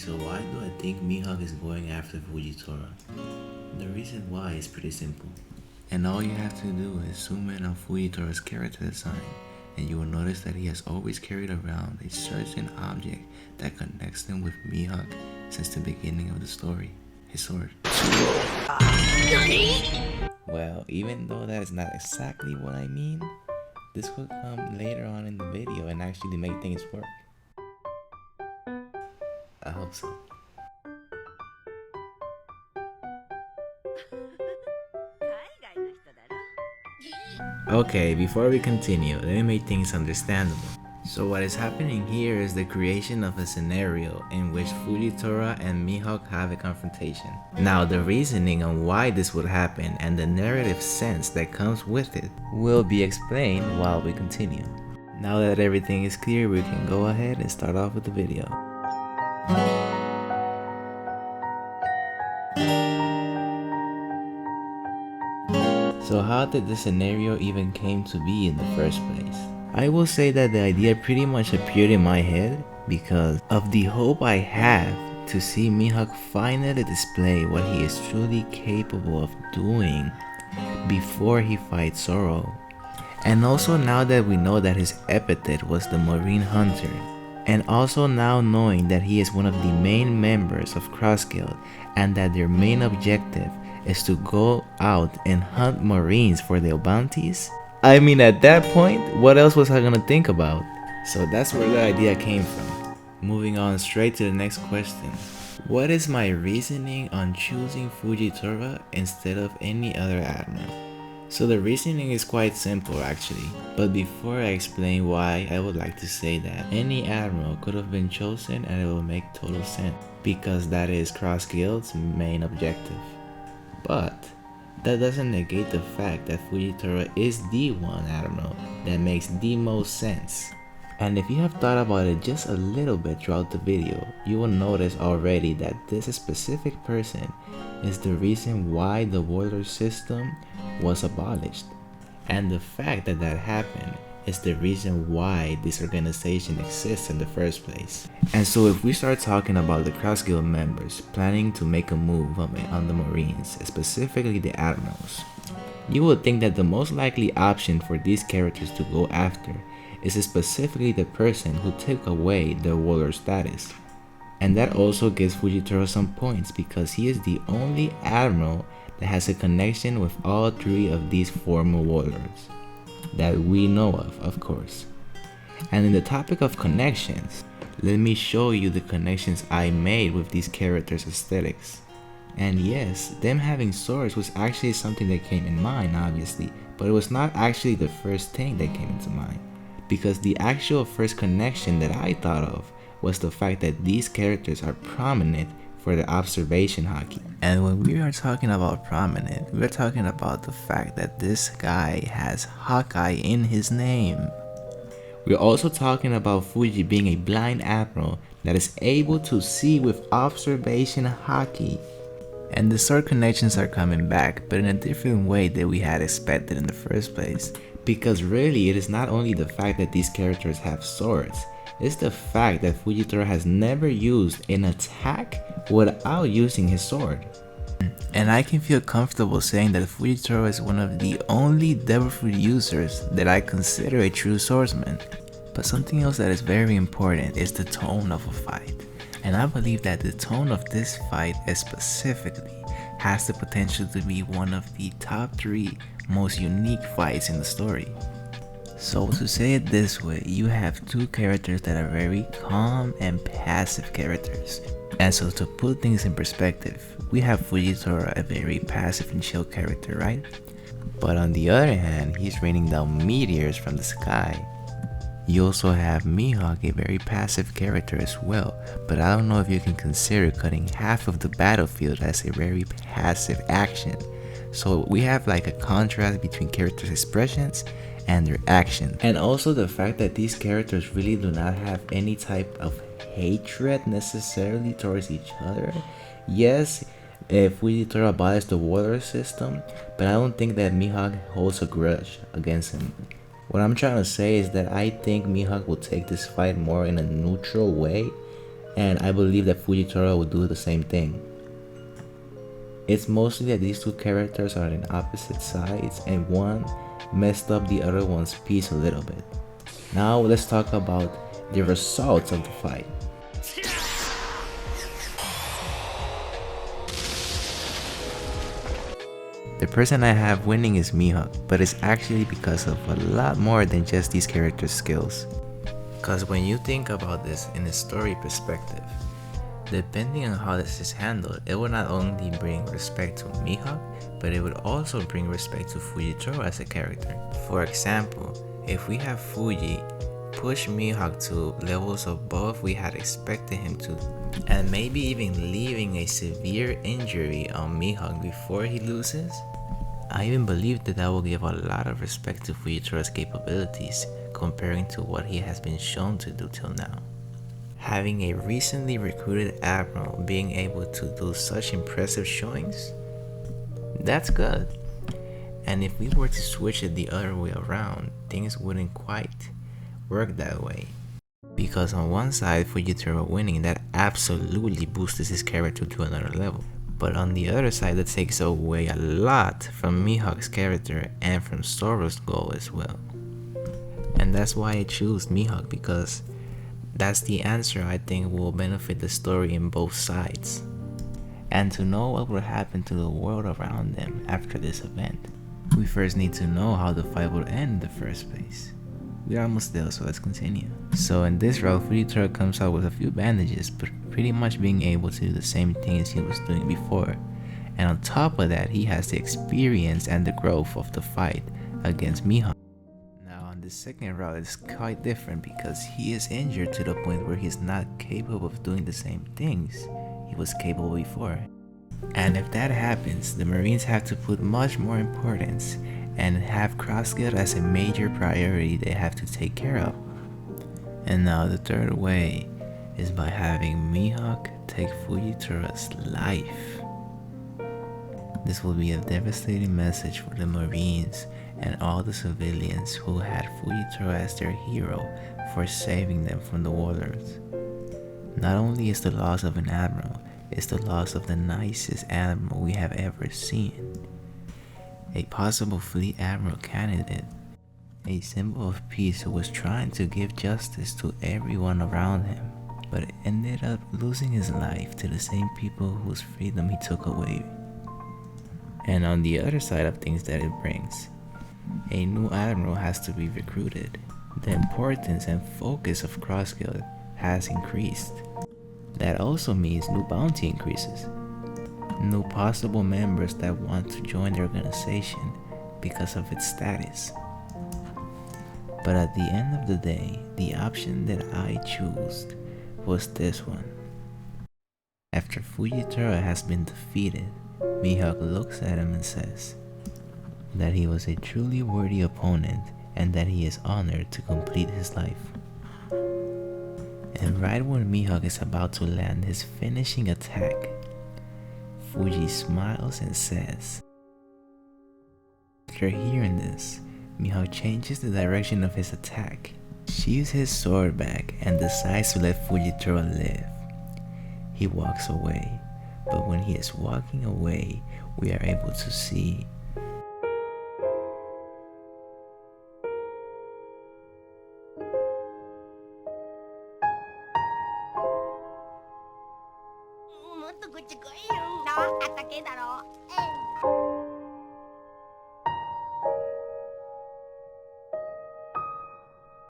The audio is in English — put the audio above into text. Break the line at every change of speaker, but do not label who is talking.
So why do I think Mihawk is going after Fujitora? The reason why is pretty simple. And all you have to do is zoom in on Fujitora's character design, and you will notice that he has always carried around a certain object that connects him with Mihawk since the beginning of the story, his sword. Well, even though that is not exactly what I mean, this will come later on in the video and actually make things work. I hope so. Okay, before we continue, let me make things understandable. So what is happening here is the creation of a scenario in which Fujitora and Mihawk have a confrontation. Now the reasoning on why this would happen and the narrative sense that comes with it will be explained while we continue. Now that everything is clear, we can go ahead and start off with the video. So how did the scenario even came to be in the first place? I will say that the idea pretty much appeared in my head because of the hope I have to see Mihawk finally display what he is truly capable of doing before he fights Zoro. And also now that we know that his epithet was the Marine Hunter, and also now knowing that he is one of the main members of Cross Guild and that their main objective is to go out and hunt Marines for their bounties. I mean, at that point, what else was I gonna think about? So that's where the idea came from. Moving on straight to the next question. What is my reasoning on choosing Fujitora instead of any other admiral? So the reasoning is quite simple actually, but before I explain why, I would like to say that any admiral could have been chosen and it will make total sense, because that is Cross Guild's main objective. But that doesn't negate the fact that Fujitora is the one admiral that makes the most sense. And if you have thought about it just a little bit throughout the video, you will notice already that this specific person is the reason why the warlord system was abolished. And the fact that that happened is the reason why this organization exists in the first place. And so if we start talking about the Cross Guild members planning to make a move on the Marines, specifically the admirals, you would think that the most likely option for these characters to go after is specifically the person who took away their warlord status. And that also gives Fujitora some points because he is the only admiral that has a connection with all three of these former warlords that we know of course. And in the topic of connections, let me show you the connections I made with these characters' aesthetics. And yes, them having swords was actually something that came in mind obviously, but it was not actually the first thing that came into mind, because the actual first connection that I thought of was the fact that these characters are prominent for the observation haki. And when we are talking about prominent, we're talking about the fact that this guy has Hawkeye in his name. We're also talking about Fuji being a blind admiral that is able to see with observation haki. And the sword connections are coming back, but in a different way than we had expected in the first place. Because really, it is not only the fact that these characters have swords, it's the fact that Fujitora has never used an attack without using his sword. And I can feel comfortable saying that Fujitora is one of the only devil fruit users that I consider a true swordsman. But something else that is very important is the tone of a fight. And I believe that the tone of this fight specifically has the potential to be one of the top 3 most unique fights in the story. So to say it this way, you have 2 characters that are very calm and passive characters. And so to put things in perspective, we have Fujitora, a very passive and chill character, right? But on the other hand, he's raining down meteors from the sky. You also have Mihawk, a very passive character as well, but I don't know if you can consider cutting half of the battlefield as a very passive action. So we have like a contrast between characters' expressions and their actions. And also the fact that these characters really do not have any type of hatred necessarily towards each other. Yes, if Fujitora abolished the warlord system, but I don't think that Mihawk holds a grudge against him. What I'm trying to say is that I think Mihawk will take this fight more in a neutral way and I believe that Fujitora will do the same thing. It's mostly that these two characters are in opposite sides and one messed up the other one's piece a little bit. Now let's talk about the results of the fight. The person I have winning is Mihawk, but it's actually because of a lot more than just these characters' skills. Cause when you think about this in a story perspective, depending on how this is handled, it will not only bring respect to Mihawk, but it would also bring respect to Fujitora as a character. For example, if we have Fuji push Mihawk to levels above we had expected him to, and maybe even leaving a severe injury on Mihawk before he loses, I even believe that will give a lot of respect to Fujitora's capabilities comparing to what he has been shown to do till now. Having a recently recruited admiral being able to do such impressive showings, that's good. And if we were to switch it the other way around, things wouldn't quite work that way. Because on one side, Fujitora winning, that absolutely boosts his character to another level. But on the other side, that takes away a lot from Mihawk's character and from Zoro's goal as well. And that's why I choose Mihawk, because that's the answer I think will benefit the story in both sides. And to know what will happen to the world around them after this event, we first need to know how the fight will end in the first place. We're almost there, so let's continue. So in this route, Fujitora comes out with a few bandages, but pretty much being able to do the same things he was doing before. And on top of that, he has the experience and the growth of the fight against Mihawk. Now on the second route, it's quite different because he is injured to the point where he's not capable of doing the same things he was capable before. And if that happens, the Marines have to put much more importance and have cross-skill as a major priority they have to take care of. And now the third way is by having Mihawk take Fujitora's life. This will be a devastating message for the Marines and all the civilians who had Fujitora as their hero for saving them from the warlords. Not only is the loss of an admiral, it's the loss of the nicest admiral we have ever seen. A possible fleet admiral candidate, a symbol of peace who was trying to give justice to everyone around him, but ended up losing his life to the same people whose freedom he took away. And on the other side of things that it brings, a new admiral has to be recruited. The importance and focus of cross-skill has increased. That also means new bounty increases. New possible members that want to join the organization because of its status. But at the end of the day, the option that I chose was this one. After Fujitora has been defeated, Mihawk looks at him and says that he was a truly worthy opponent and that he is honored to complete his life. And right when Mihawk is about to land his finishing attack, Fuji smiles and says. After hearing this, Mihawk changes the direction of his attack, sheaves his sword back, and decides to let Fujitora live. He walks away, but when he is walking away, we are able to see